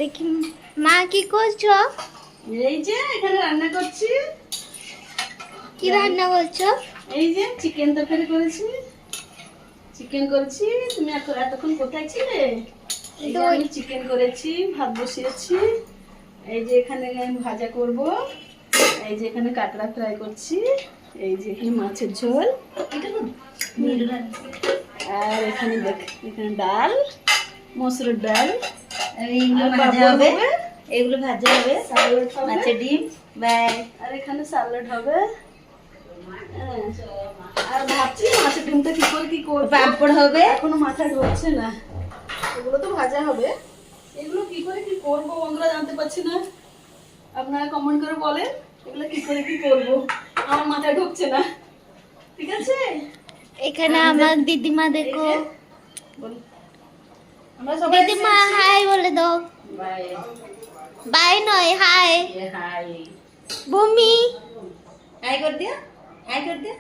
দেখি মা কি করছো? এই যে এখানে রান্না করছি। কি রান্না করছো? এই যে চিকেন তরকারি করেছি, চিকেন করেছি। তুমি এতক্ষণ কোথায় ছিলে? এই যে আমি চিকেন করেছি, ভাত বসিয়েছি। এই যে এখানে আমি ভাজা করব। এই যে এখানে কাঁকড়া ফ্রাই করছি। এই যে এখানে মাছের ঝোল, আর এখানে দেখ এখানে ডাল, মসুরের ডাল। এইগুলো আর ভাজা পাঁপড় হবে, হবে, এগুলো ভাজা হবে, স্যালাড হবে, মাছের ডিম বাই। আর এখানে স্যালাড হবে। হ্যাঁ, আর ভাবছি মাছের ডিমটা কি করে কি করবো, পাঁপড় হবে। এখনো মাথায় ঢুকছে না। এগুলো তো ভাজা হবে, এগুলো কি করে কি করবো বন্ধুরা জানতে পারছি না। আপনারা কমেন্ট করে বলেন এগুলো কি করে কি করবো, আমার মাথায় ঢুকছে না। ঠিক আছে, এখানে আমার দিদিমা এই দেখো। যে, বল। আমরা সবাই দিদিমা হাই বলে দাও। বাই। বাই নয় হাই। হাই। ভূমি হাই কর দিয়া, হাই কর দিয়া।